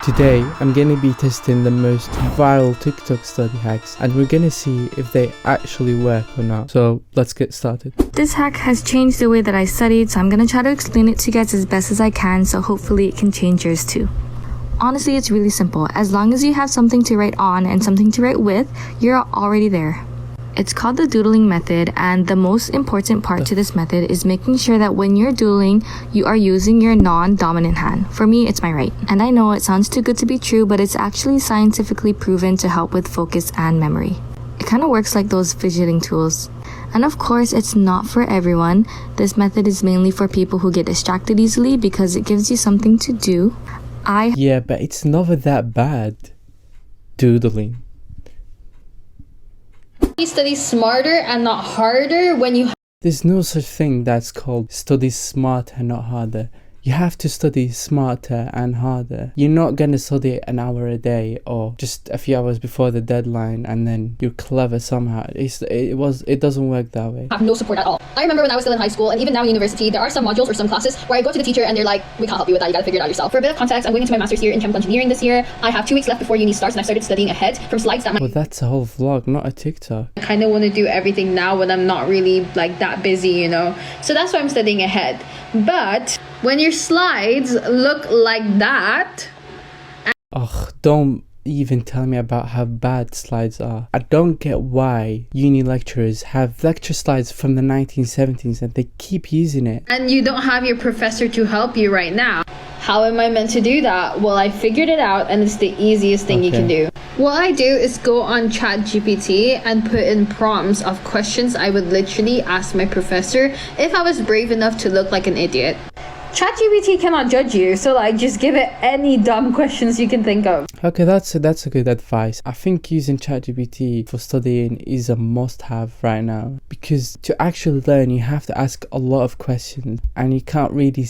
Today, I'm gonna be testing the most viral TikTok study hacks and we're gonna see if they actually work or not. So let's get started. This hack has changed the way that I studied, so I'm gonna try to explain it to you guys as best as I can, so hopefully it can change yours too. Honestly, it's really simple. As long as you have something to write on and something to write with, you're already there. It's called the doodling method, and the most important part to this method is making sure that when you're doodling, you are using your non-dominant hand. For me, it's my right. And I know it sounds too good to be true, but it's actually scientifically proven to help with focus and memory. It kind of works like those fidgeting tools. And of course, it's not for everyone. This method is mainly for people who get distracted easily because it gives you something to do. Yeah, but it's never that bad. Doodling. You study smarter and not harder when you... There's no such thing that's called study smarter and not harder. You have to study smarter and harder. You're not gonna study an hour a day or just a few hours before the deadline and then you're clever somehow. It doesn't work that way. I have no support at all. I remember when I was still in high school and even now in university, there are some modules or some classes where I go to the teacher and they're like, we can't help you with that, you gotta figure it out yourself. For a bit of context, I'm going into my master's here in chemical engineering this year. I have 2 weeks left before uni starts and I started studying ahead from slides that Well, that's a whole vlog, not a TikTok. I kind of want to do everything now when I'm not really like that busy, you know. So that's why I'm studying ahead. But when your slides look like that... Ugh, don't even tell me about how bad slides are. I don't get why uni lecturers have lecture slides from the 1970s and they keep using it. And you don't have your professor to help you right now. How am I meant to do that? Well, I figured it out and it's the easiest thing you can do. What I do is go on ChatGPT and put in prompts of questions I would literally ask my professor if I was brave enough to look like an idiot. ChatGPT cannot judge you, so like just give it any dumb questions you can think of. Okay, that's a good advice. I think using ChatGPT for studying is a must-have right now because to actually learn you have to ask a lot of questions and you can't really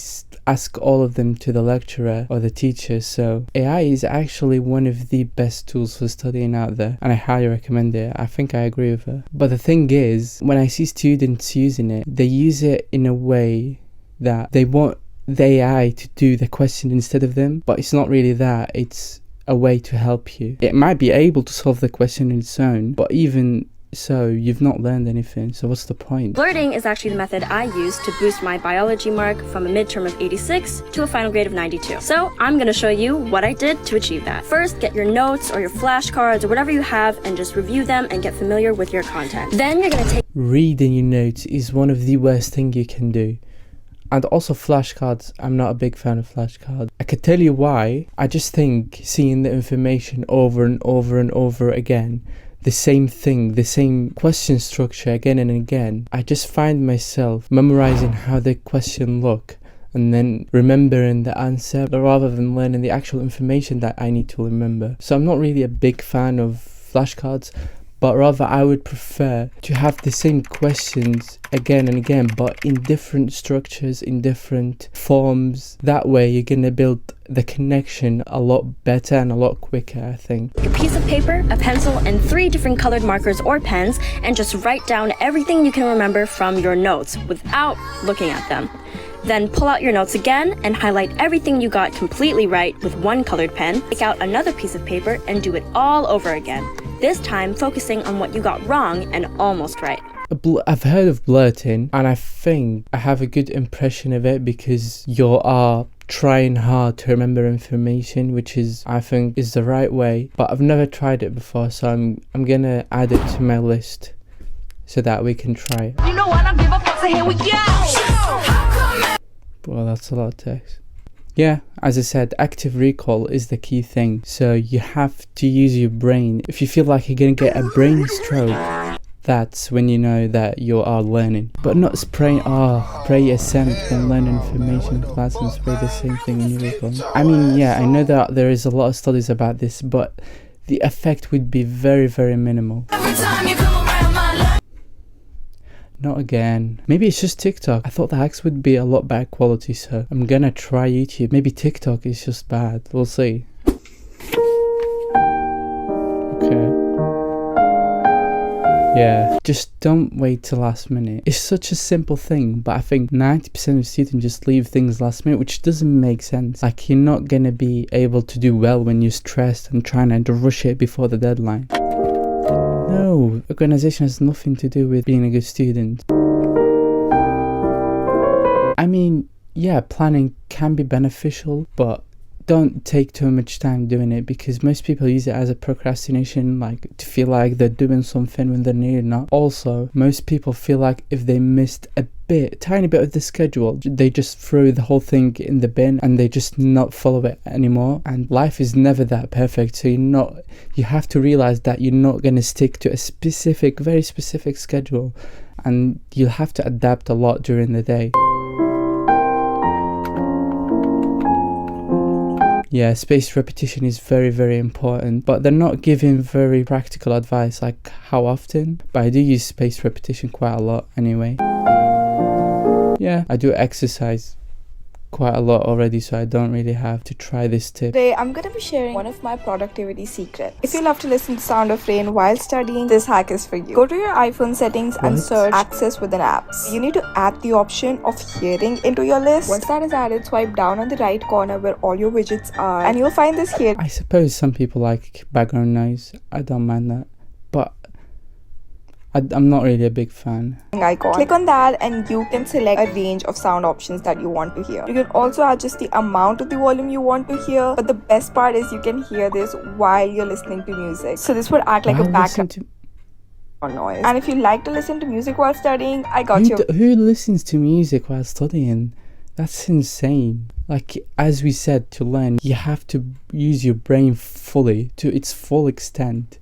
ask all of them to the lecturer or the teacher. So AI is actually one of the best tools for studying out there and I highly recommend it. I think I agree with her. But the thing is, when I see students using it, they use it in a way that they want the AI to do the question instead of them, but it's not really that. It's a way to help you. It might be able to solve the question on its own, but even so, you've not learned anything, so what's the point? Blurting is actually the method I use to boost my biology mark from a midterm of 86 to a final grade of 92. So I'm going to show you what I did to achieve that. First, get your notes or your flashcards or whatever you have and just review them and get familiar with your content. Then you're going to take... Reading your notes is one of the worst things you can do. And also flashcards, I'm not a big fan of flashcards. I could tell you why. I just think seeing the information over and over and over again, the same thing, the same question structure again and again, I just find myself memorizing how the question look and then remembering the answer rather than learning the actual information that I need to remember. So I'm not really a big fan of flashcards, but rather I would prefer to have the same questions again and again, but in different structures, in different forms. That way you're gonna build the connection a lot better and a lot quicker, I think. A piece of paper, a pencil, and 3 different colored markers or pens, and just write down everything you can remember from your notes without looking at them. Then pull out your notes again and highlight everything you got completely right with 1 colored pen. Take out another piece of paper and do it all over again. This time focusing on what you got wrong and almost right. I've heard of blurting and I think I have a good impression of it because you are trying hard to remember information, which is, I think, is the right way. But I've never tried it before, so I'm gonna add it to my list so that we can try it. You know what? I don't give a fuck, so here we go. Well, that's a lot of text. Yeah, as I said, active recall is the key thing. So you have to use your brain. If you feel like you're gonna get a brain stroke, that's when you know that you are learning. But not spray assent when learning information in class and spray the same thing in your recall. I mean, yeah, I know that there is a lot of studies about this, but the effect would be very, very minimal. Every time you come around my life. Not again. Maybe it's just TikTok. I thought the hacks would be a lot better quality, so I'm gonna try YouTube. Maybe TikTok is just bad. We'll see. Okay. Yeah, just don't wait till last minute. It's such a simple thing, but I think 90% of students just leave things last minute, which doesn't make sense. Like, you're not gonna be able to do well when you're stressed and trying to rush it before the deadline. No, organization has nothing to do with being a good student. I mean, yeah, planning can be beneficial, but don't take too much time doing it, because most people use it as a procrastination, like to feel like they're doing something when they're nearly not. Also, most people feel like if they missed a tiny bit of the schedule, they just throw the whole thing in the bin and they just not follow it anymore. And life is never that perfect, so you have to realize that you're not going to stick to a very specific schedule, and you'll have to adapt a lot during the day. Yeah, spaced repetition is very, very important, but they're not giving very practical advice, like how often, but I do use spaced repetition quite a lot anyway. Yeah, I do exercise quite a lot already, so I don't really have to try this tip. Today I'm going to be sharing one of my productivity secrets. If you love to listen to sound of rain while studying, this hack is for you. Go to your iPhone settings and search access within apps. You need to add the option of hearing into your list. Once that is added, swipe down on the right corner where all your widgets are, and you'll find this here. I suppose some people like background noise. I don't mind that, but I'm not really a big fan. Icon. Click on that and you can select a range of sound options that you want to hear. You can also adjust the amount of the volume you want to hear, but the best part is you can hear this while you're listening to music. So this would act like a background noise. And if you like to listen to music while studying, I got you. Who listens to music while studying? That's insane. Like, as we said, to learn, you have to use your brain fully, to its full extent.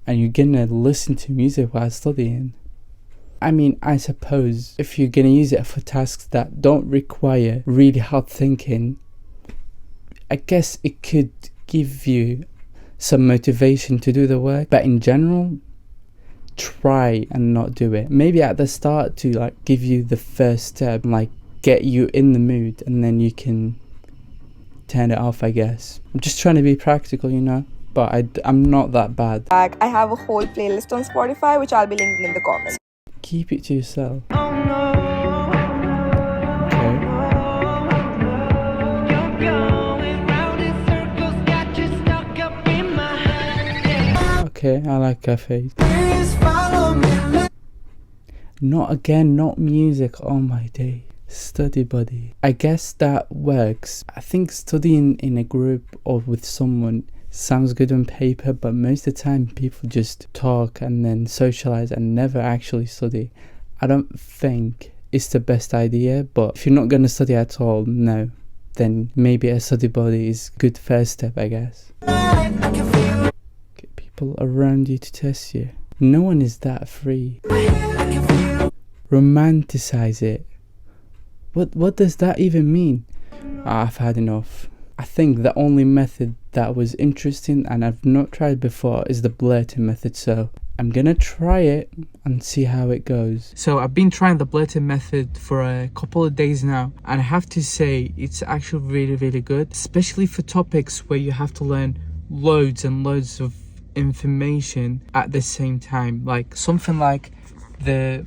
And you're gonna listen to music while studying. I mean, I suppose if you're gonna use it for tasks that don't require really hard thinking, I guess it could give you some motivation to do the work. But in general, try and not do it. Maybe at the start to like give you the first step, like get you in the mood, and then you can turn it off, I guess. I'm just trying to be practical, you know. But I'm not that bad. I have a whole playlist on Spotify, which I'll be linking in the comments. Keep it to yourself. Okay, I like cafes. Not again, not music. Oh my day. Study buddy. I guess that works. I think studying in a group or with someone sounds good on paper, but most of the time people just talk and then socialize and never actually study. I don't think it's the best idea, but if you're not going to study at all, no, then maybe a study buddy is a good first step, I guess. Get people around you to test you. No one is that free. Romanticize it. What does that even mean? I've had enough. I think the only method that was interesting and I've not tried before is the blurting method, so I'm gonna try it and see how it goes. So I've been trying the blurting method for a couple of days now, and I have to say it's actually really, really good, especially for topics where you have to learn loads and loads of information at the same time, like something like the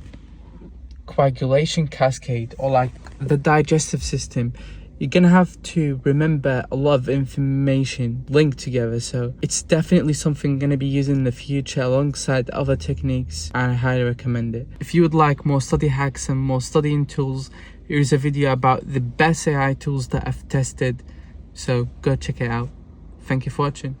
coagulation cascade or like the digestive system. You're gonna have to remember a lot of information linked together, so it's definitely something I'm gonna be using in the future alongside other techniques, and I highly recommend it. If you would like more study hacks and more studying tools, here's a video about the best AI tools that I've tested, so go check it out. Thank you for watching.